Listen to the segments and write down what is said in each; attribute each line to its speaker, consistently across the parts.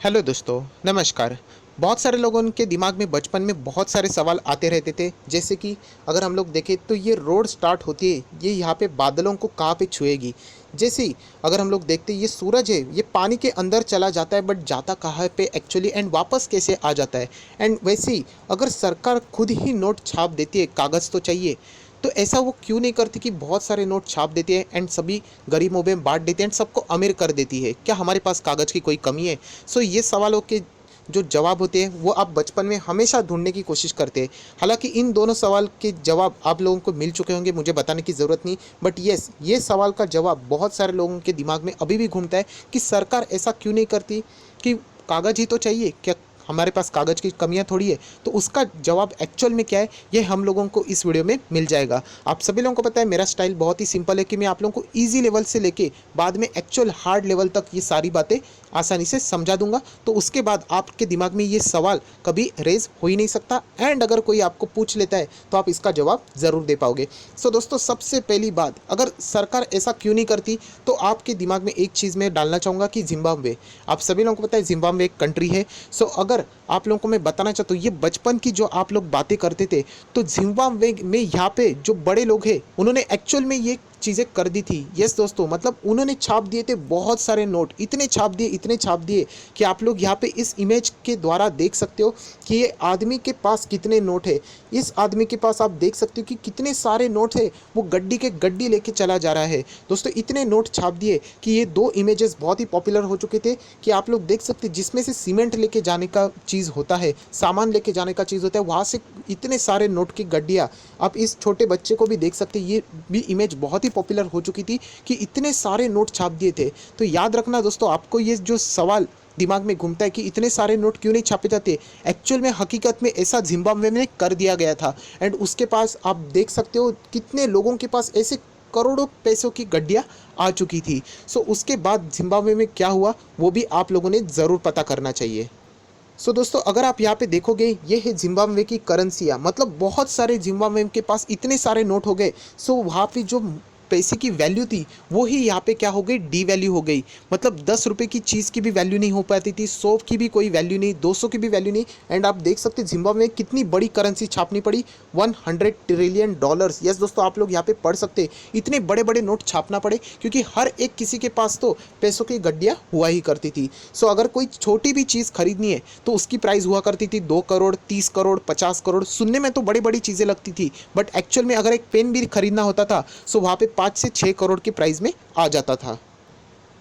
Speaker 1: Hello दोस्तों, नमस्कार। बहुत सारे लोगों के दिमाग में बचपन में बहुत सारे सवाल आते रहते थे। जैसे कि अगर हम लोग देखें तो ये रोड स्टार्ट होती है, ये यहाँ पे बादलों को कहाँ पे छुएगी। जैसे ही अगर हम लोग देखते हैं, ये सूरज है, ये पानी के अंदर चला जाता है, बट जाता कहाँ पे एक्चुअली एंड वापस कैसे आ जाता है। एंड वैसे ही अगर सरकार खुद ही नोट छाप देती है, कागज़ तो चाहिए, तो ऐसा वो क्यों नहीं करती कि बहुत सारे नोट छाप देती है एंड सभी गरीबों में बांट देती है एंड सबको अमीर कर देती है। क्या हमारे पास कागज़ की कोई कमी है? सो ये सवालों के जो जवाब होते हैं वो आप बचपन में हमेशा ढूंढने की कोशिश करते हैं। हालांकि इन दोनों सवाल के जवाब आप लोगों को मिल चुके होंगे, मुझे बताने की ज़रूरत नहीं। बट येस, ये सवाल का जवाब बहुत सारे लोगों के दिमाग में अभी भी घूमता है कि सरकार ऐसा क्यों नहीं करती कि कागज़ ही तो चाहिए, क्या हमारे पास कागज़ की कमियां थोड़ी है। तो उसका जवाब एक्चुअल में क्या है, ये हम लोगों को इस वीडियो में मिल जाएगा। आप सभी लोगों को पता है मेरा स्टाइल बहुत ही सिंपल है कि मैं आप लोगों को ईजी लेवल से लेके बाद में एक्चुअल हार्ड लेवल तक ये सारी बातें आसानी से समझा दूंगा। तो उसके बाद आपके दिमाग में ये सवाल कभी रेज हो ही नहीं सकता, एंड अगर कोई आपको पूछ लेता है तो आप इसका जवाब ज़रूर दे पाओगे। सो दोस्तों, सबसे पहली बात, अगर सरकार ऐसा क्यों नहीं करती, तो आपके दिमाग में एक चीज़ मैं डालना चाहूँगा कि जिम्बाब्वे। आप सभी लोगों को पता है जिम्बाब्वे एक कंट्री है। सो अगर आप लोगों को मैं बताना चाहता हूँ, ये बचपन की जो आप लोग बातें करते थे, तो जिम्बाब्वे में यहाँ पे जो बड़े लोग हैं उन्होंने एक्चुअल में ये चीज़ें कर दी थी। यस दोस्तों, मतलब उन्होंने छाप दिए थे बहुत सारे नोट, इतने छाप दिए, इतने छाप दिए कि आप लोग यहाँ पे इस इमेज के द्वारा देख सकते हो कि ये आदमी के पास कितने नोट है। इस आदमी के पास आप देख सकते हो कि कितने सारे नोट है, वो गड्डी के गड्डी लेके चला जा रहा है। दोस्तों, इतने नोट छाप दिए कि ये दो इमेजेस बहुत ही पॉपुलर हो चुके थे कि आप लोग देख सकते हैं, जिसमें से सीमेंट लेके जाने का चीज़ होता है, सामान लेके जाने का चीज़ होता है, वहाँ से इतने सारे नोट की गड्डियाँ आप इस छोटे बच्चे को भी देख सकते हैं। ये भी इमेज बहुत ही पॉपुलर हो चुकी थी कि इतने सारे नोट छाप दिए थे। तो याद रखना दोस्तों, आपको ये जो सवाल दिमाग में घूमता है कि इतने सारे नोट क्यों नहीं छापे जाते, एक्चुअल में हकीकत में ऐसा जिम्बाब्वे में कर दिया गया था। एंड उसके पास आप देख सकते हो कितने लोगों के पास ऐसे करोड़ों पैसों की गड्डियाँ आ चुकी थी। सो उसके बाद जिम्बाब्वे में क्या हुआ, वो भी आप लोगों ने ज़रूर पता करना चाहिए। सो दोस्तों, अगर आप यहाँ पे देखोगे, ये है जिम्बाब्वे की करेंसियाँ, मतलब बहुत सारे जिम्बाब्वे के पास इतने सारे नोट हो गए। सो वहाँ पे जो पैसे की वैल्यू थी वो ही यहाँ पे क्या हो गई, डी वैल्यू हो गई। मतलब 10 रुपये की चीज़ की भी वैल्यू नहीं हो पाती थी, 100 की भी कोई वैल्यू नहीं, 200 की भी वैल्यू नहीं। एंड आप देख सकते हैं जिम्बाब्वे में कितनी बड़ी करेंसी छापनी पड़ी, 100 ट्रिलियन डॉलर्स। यस दोस्तों, आप लोग यहाँ पे पढ़ सकते हैं, इतने बड़े बड़े नोट छापना पड़े क्योंकि हर एक किसी के पास तो पैसों की गड्डियाँ हुआ ही करती थी। सो अगर कोई छोटी भी चीज़ खरीदनी है तो उसकी प्राइस हुआ करती थी 2 करोड़, 30 करोड़, 50 करोड़। सुनने में तो बड़ी बड़ी चीज़ें लगती थी, बट एक्चुअल में अगर एक पेन भी खरीदना होता था सो वहाँ पे 5 से 6 करोड़ की प्राइस में आ जाता था।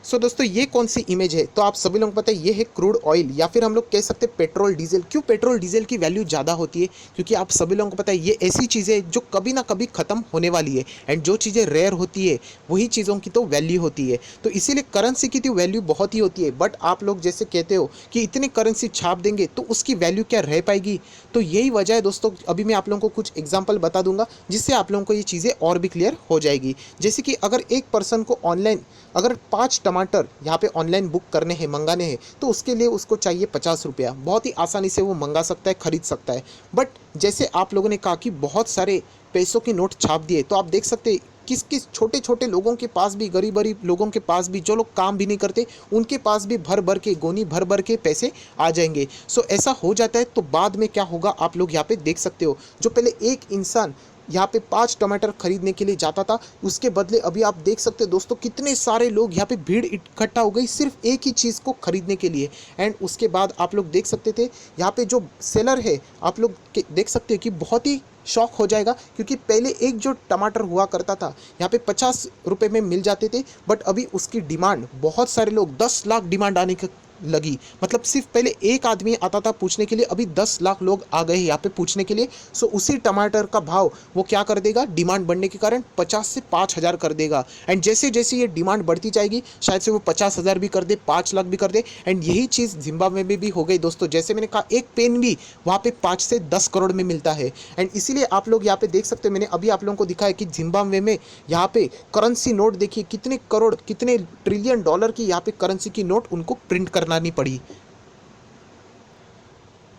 Speaker 1: सो दोस्तों, ये कौन सी इमेज है, तो आप सभी लोगों को पता है ये है क्रूड ऑयल, या फिर हम लोग कह सकते हैं पेट्रोल डीजल। क्यों पेट्रोल डीजल की वैल्यू ज़्यादा होती है? क्योंकि आप सभी लोगों को पता है ये ऐसी चीज़ें जो कभी ना कभी ख़त्म होने वाली है, एंड जो चीज़ें रेयर होती है वही चीज़ों की तो वैल्यू होती है। तो इसीलिए करेंसी की तो वैल्यू बहुत ही होती है। बट आप लोग जैसे कहते हो कि इतनी करेंसी छाप देंगे तो उसकी वैल्यू क्या रह पाएगी, तो यही वजह है दोस्तों। अभी मैं आप लोगों को कुछ एग्जाम्पल बता दूंगा जिससे आप लोगों को ये चीज़ें और भी क्लियर हो जाएगी। जैसे कि अगर एक पर्सन को ऑनलाइन अगर 5 टमाटर यहाँ पे ऑनलाइन बुक करने हैं, मंगाने हैं, तो उसके लिए उसको चाहिए 50 रुपया। बहुत ही आसानी से वो मंगा सकता है, खरीद सकता है। बट जैसे आप लोगों ने कहा कि बहुत सारे पैसों के नोट छाप दिए, तो आप देख सकते हैं किस किस छोटे छोटे लोगों के पास भी, गरीब गरीब लोगों के पास भी, जो लोग काम भी नहीं करते, उनके पास भी भर भर के, गोनी भर भर के पैसे आ जाएंगे। सो ऐसा हो जाता है तो बाद में क्या होगा आप लोग यहाँ पे देख सकते हो। जो पहले एक इंसान यहाँ पे 5 टमाटर खरीदने के लिए जाता था, उसके बदले अभी आप देख सकते हैं दोस्तों कितने सारे लोग यहाँ पे भीड़ इकट्ठा हो गई सिर्फ एक ही चीज़ को खरीदने के लिए। एंड उसके बाद आप लोग देख सकते थे यहाँ पे जो सेलर है, आप लोग देख सकते हैं कि बहुत ही शौक हो जाएगा, क्योंकि पहले एक जो टमाटर हुआ करता था यहाँ पे 50 रुपये में मिल जाते थे, बट अभी उसकी डिमांड, बहुत सारे लोग 10 लाख डिमांड आने लगी। मतलब सिर्फ पहले एक आदमी आता था पूछने के लिए, अभी 10 लाख लोग आ गए यहाँ पे पूछने के लिए। सो उसी टमाटर का भाव वो क्या कर देगा, डिमांड बढ़ने के कारण 50 से 5 हज़ार कर देगा। एंड जैसे जैसे ये डिमांड बढ़ती जाएगी, शायद से वो 50 हज़ार भी कर दे, 5 लाख भी कर दे। एंड यही चीज़ जिम्बाब्वे में भी हो गई दोस्तों। जैसे मैंने कहा, एक पेन भी वहाँ पे 5 से 10 करोड़ में मिलता है। एंड इसीलिए आप लोग यहाँ पे देख सकते हैं, मैंने अभी आप लोगों को दिखाया कि जिम्बाब्वे में यहाँ पे करेंसी नोट देखिए, कितने करोड़, कितने ट्रिलियन डॉलर की यहाँ पे करेंसी की नोट उनको प्रिंट करना नहीं पड़ी।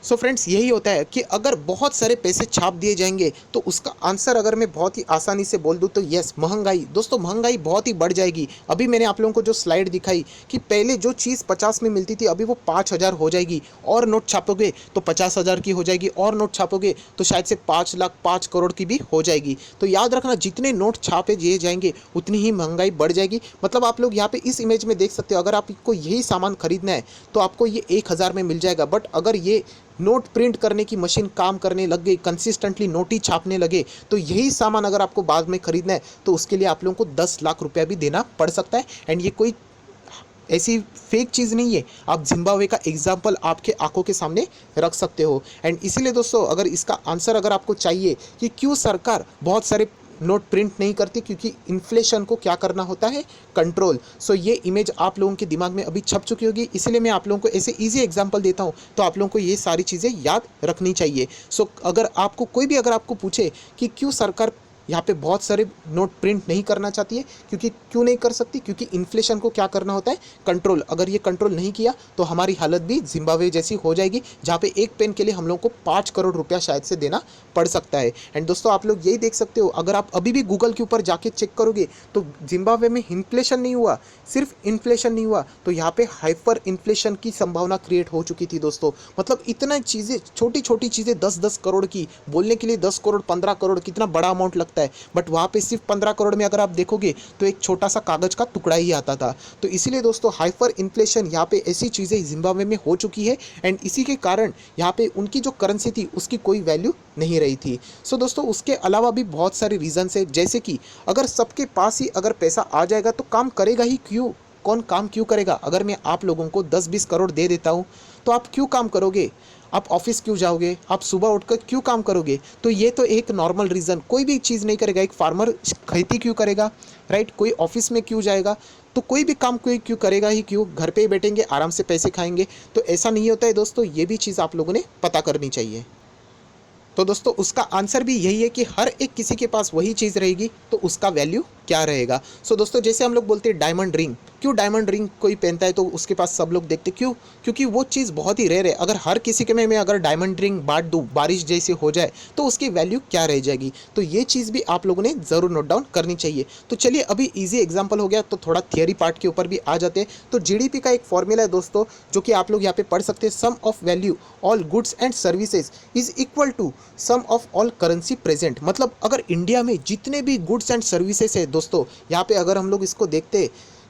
Speaker 1: सो फ्रेंड्स यही होता है कि अगर बहुत सारे पैसे छाप दिए जाएंगे तो उसका आंसर अगर मैं बहुत ही आसानी से बोल दूं तो यस, महंगाई। दोस्तों महंगाई बहुत ही बढ़ जाएगी। अभी मैंने आप लोगों को जो स्लाइड दिखाई कि पहले जो चीज़ 50 में मिलती थी अभी वो 5,000 हो जाएगी, और नोट छापोगे तो 50,000 की हो जाएगी, और नोट छापोगे तो शायद से 5 लाख 5 करोड़ की भी हो जाएगी। तो याद रखना, जितने नोट छापे दिए जाएंगे उतनी ही महंगाई बढ़ जाएगी। मतलब आप लोग यहाँ पे इस इमेज में देख सकते हो, अगर आपको यही सामान खरीदना है तो आपको ये 1,000 में मिल जाएगा। बट अगर ये नोट प्रिंट करने की मशीन काम करने लग गई, कंसिस्टेंटली नोट ही छापने लगे, तो यही सामान अगर आपको बाद में खरीदना है तो उसके लिए आप लोगों को 10 लाख रुपया भी देना पड़ सकता है। एंड ये कोई ऐसी फेक चीज़ नहीं है, आप जिम्बाब्वे का एग्जाम्पल आपके आंखों के सामने रख सकते हो। एंड इसीलिए दोस्तों अगर इसका आंसर अगर आपको चाहिए कि क्यों सरकार बहुत सारे नोट प्रिंट नहीं करती, क्योंकि इन्फ्लेशन को क्या करना होता है, कंट्रोल। सो ये इमेज आप लोगों के दिमाग में अभी छप चुकी होगी, इसीलिए मैं आप लोगों को ऐसे इजी एग्जांपल देता हूँ, तो आप लोगों को ये सारी चीज़ें याद रखनी चाहिए। सो अगर आपको कोई भी अगर आपको पूछे कि क्यों सरकार यहाँ पे बहुत सारे नोट प्रिंट नहीं करना चाहती है, क्योंकि क्यों नहीं कर सकती, क्योंकि इन्फ्लेशन को क्या करना होता है, कंट्रोल। अगर ये कंट्रोल नहीं किया तो हमारी हालत भी जिम्बाब्वे जैसी हो जाएगी, जहाँ पे एक पेन के लिए हम लोग को 5 करोड़ रुपया शायद से देना पड़ सकता है। एंड दोस्तों आप लोग यही देख सकते हो, अगर आप अभी भी गूगल के ऊपर जाके चेक करोगे तो जिम्बाब्वे में इन्फ्लेशन नहीं हुआ, सिर्फ इन्फ्लेशन नहीं हुआ, तो यहाँ पे हाइपर इन्फ्लेशन की संभावना क्रिएट हो चुकी थी दोस्तों। मतलब इतना चीज़ें, छोटी छोटी चीज़ें 10-10 करोड़ की, बोलने के लिए 10 करोड़ 15 करोड़ कितना बड़ा अमाउंट लगता है, बट वहाँ पे सिर्फ 15 करोड़ में अगर आप देखोगे तो एक छोटा सा कागज का टुकड़ा ही आता था। तो इसीलिए दोस्तों हाइपर इन्फ्लेशन यहाँ पे ऐसी चीज़ें जिम्बाब्वे में हो चुकी है, एंड इसी के कारण यहाँ पे उनकी जो करेंसी थी उसकी कोई वैल्यू नहीं रही थी। सो दोस्तों उसके अलावा भी बहुत सारे रीजंस है, जैसे कि अगर सबके पास ही अगर पैसा आ जाएगा तो काम करेगा ही क्यों, कौन काम क्यों करेगा। अगर मैं आप लोगों को 10-20 करोड़ दे देता हूँ तो आप क्यों काम करोगे, आप ऑफिस क्यों जाओगे, आप सुबह उठकर क्यों काम करोगे। तो ये तो एक नॉर्मल रीज़न, कोई भी चीज़ नहीं करेगा। एक फार्मर खेती क्यों करेगा, राइट, कोई ऑफिस में क्यों जाएगा, तो कोई भी काम कोई क्यों करेगा ही क्यों, घर पे ही बैठेंगे आराम से पैसे खाएंगे। तो ऐसा नहीं होता है दोस्तों, ये भी चीज़ आप लोगों ने पता करनी चाहिए। तो दोस्तों उसका आंसर भी यही है कि हर एक किसी के पास वही चीज़ रहेगी तो उसका वैल्यू क्या रहेगा। सो दोस्तों जैसे हम लोग बोलते हैं डायमंड रिंग, क्यों डायमंड रिंग कोई पहनता है तो उसके पास सब लोग देखते क्यों, क्योंकि वो चीज़ बहुत ही रेयर है। अगर हर किसी के में मैं अगर डायमंड रिंग बांट दूँ, बारिश जैसे हो जाए, तो उसकी वैल्यू क्या रह जाएगी। तो ये चीज़ भी आप लोगों ने ज़रूर नोट डाउन करनी चाहिए। तो चलिए अभी ईजी एग्जाम्पल हो गया, तो थोड़ा थियरी पार्ट के ऊपर भी आ जाते हैं। तो जीडीपी का एक फॉर्मूला है दोस्तों, जो कि आप लोग यहाँ पे पढ़ सकते हैं, sum of value all goods and services is equal to sum of all currency present. मतलब अगर इंडिया में जितने भी गुड्स एंड सर्विसेज है दोस्तों, यहाँ पे अगर हम लोग इसको देखते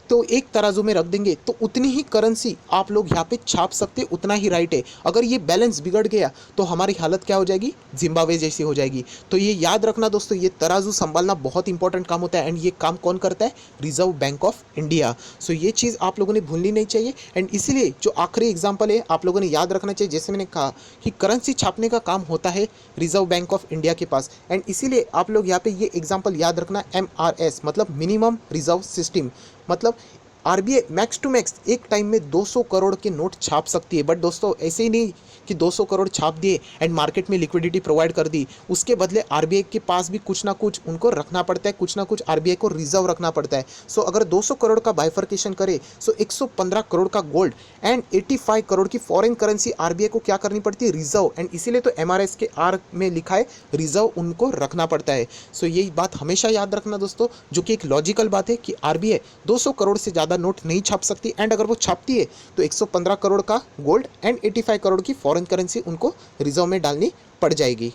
Speaker 1: तो एक तराजू में रख देंगे तो उतनी ही करेंसी आप लोग यहाँ पे छाप सकते, उतना ही राइट है। अगर ये बैलेंस बिगड़ गया तो हमारी हालत क्या हो जाएगी, जिम्बाब्वे जैसी हो जाएगी। तो ये याद रखना दोस्तों, ये तराजू संभालना बहुत इंपॉर्टेंट काम होता है, एंड ये काम कौन करता है, रिजर्व बैंक ऑफ इंडिया। सो ये चीज़ आप लोगों ने भूलनी नहीं चाहिए। एंड इसीलिए जो आखिरी एग्जाम्पल है आप लोगों ने याद रखना चाहिए, जैसे मैंने कहा कि करेंसी छापने का काम होता है रिजर्व बैंक ऑफ इंडिया के पास। एंड इसीलिए आप लोग यहाँ पे ये एग्जाम्पल याद रखना, MRS मतलब मिनिमम रिजर्व सिस्टम। मतलब आरबीआई मैक्स टू मैक्स एक टाइम में 200 करोड़ के नोट छाप सकती है। बट दोस्तों ऐसे ही नहीं कि 200 करोड़ छाप दिए एंड मार्केट में लिक्विडिटी प्रोवाइड कर दी, उसके बदले आरबीआई के पास भी कुछ ना कुछ उनको रखना पड़ता है, कुछ ना कुछ आरबीआई को रिजर्व रखना पड़ता है। सो अगर 200 करोड़ का बाइफर्केशन करे, सो 115 करोड़ का गोल्ड एंड 85 करोड़ की फॉरेन करेंसी आरबीआई को क्या करनी पड़ती है, रिजर्व। एंड इसीलिए तो MRS के आर में लिखा है रिजर्व उनको रखना पड़ता है। सो यही बात हमेशा याद रखना दोस्तों, जो कि एक लॉजिकल बात है कि आरबीआई 200 करोड़ से ज़्यादा नोट नहीं छाप सकती, एंड अगर वो छापती है तो 115 करोड़ का गोल्ड एंड 85 करोड़ की फॉरेन करेंसी उनको रिजर्व में डालनी पड़ जाएगी।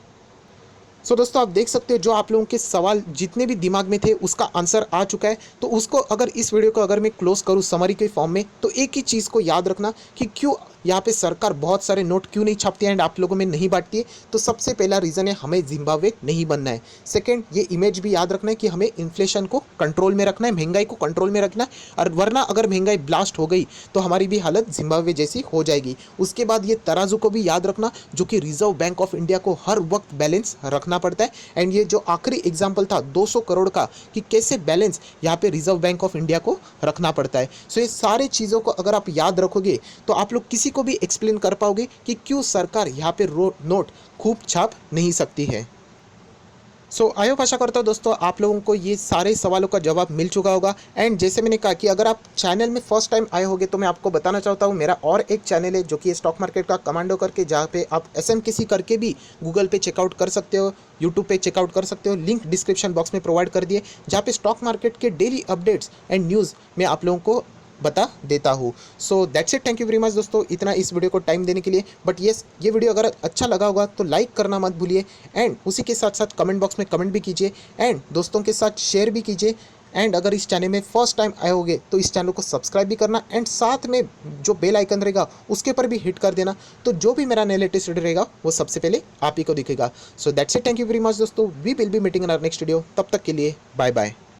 Speaker 1: सो दोस्तों आप देख सकते हो जो आप लोगों के सवाल जितने भी दिमाग में थे उसका आंसर आ चुका है। तो उसको अगर इस वीडियो को अगर मैं क्लोज करूँ समरी के फॉर्म में, तो एक ही चीज़ को याद रखना कि क्यों यहाँ पे सरकार बहुत सारे नोट क्यों नहीं छापती है एंड आप लोगों में नहीं बांटती है। तो सबसे पहला रीज़न है हमें जिम्बाब्वे नहीं बनना है। सेकंड, ये इमेज भी याद रखना है कि हमें इन्फ्लेशन को कंट्रोल में रखना है, महंगाई को कंट्रोल में रखना है, और वरना अगर महंगाई ब्लास्ट हो गई तो हमारी भी हालत जिम्बाब्वे जैसी हो जाएगी। उसके बाद ये तराजू को भी याद रखना, जो कि रिजर्व बैंक ऑफ इंडिया को हर वक्त बैलेंस रखना पड़ता है। एंड ये जो आखिरी एग्जाम्पल था 200 करोड़ का, कि कैसे बैलेंस यहाँ पे रिजर्व बैंक ऑफ इंडिया को रखना पड़ता है। सो ये सारे चीज़ों को अगर आप याद रखोगे तो आप लोग किसी को भी एक्सप्लेन कर पाओगे कि क्यों सरकार यहाँ पे नोट खूब छाप नहीं सकती है। सो आई होप आशा करता हूँ दोस्तों आप लोगों को ये सारे सवालों का जवाब मिल चुका होगा। एंड जैसे मैंने कहा कि अगर आप चैनल में फर्स्ट टाइम आए होगे तो मैं आपको बताना चाहता हूँ मेरा और एक चैनल है जो कि स्टॉक मार्केट का कमांडो करके, जहाँ पे आप SMKC करके भी गूगल पे चेकआउट कर सकते हो, यूट्यूब पे चेकआउट कर सकते हो। लिंक डिस्क्रिप्शन बॉक्स में प्रोवाइड कर दिए, जहाँ पे स्टॉक मार्केट के डेली अपडेट्स एंड न्यूज़ मैं आप लोगों को बता देता हूँ। सो that's it, thank you very much दोस्तों इतना इस वीडियो को टाइम देने के लिए। बट येस, ये वीडियो अगर अच्छा लगा होगा तो लाइक करना मत भूलिए, एंड उसी के साथ साथ कमेंट बॉक्स में कमेंट भी कीजिए, एंड दोस्तों के साथ शेयर भी कीजिए। एंड अगर इस चैनल में फर्स्ट टाइम आए होगे तो इस चैनल को सब्सक्राइब भी करना, एंड साथ में जो बेल आइकन रहेगा उसके पर भी हिट कर देना, तो जो भी मेरा नया लेटेस्ट वीडियो रहेगा वो सबसे पहले आप ही को दिखेगा। So that's it, thank you very much दोस्तों, we will be meeting in our next video. तब तक के लिए बाय बाय।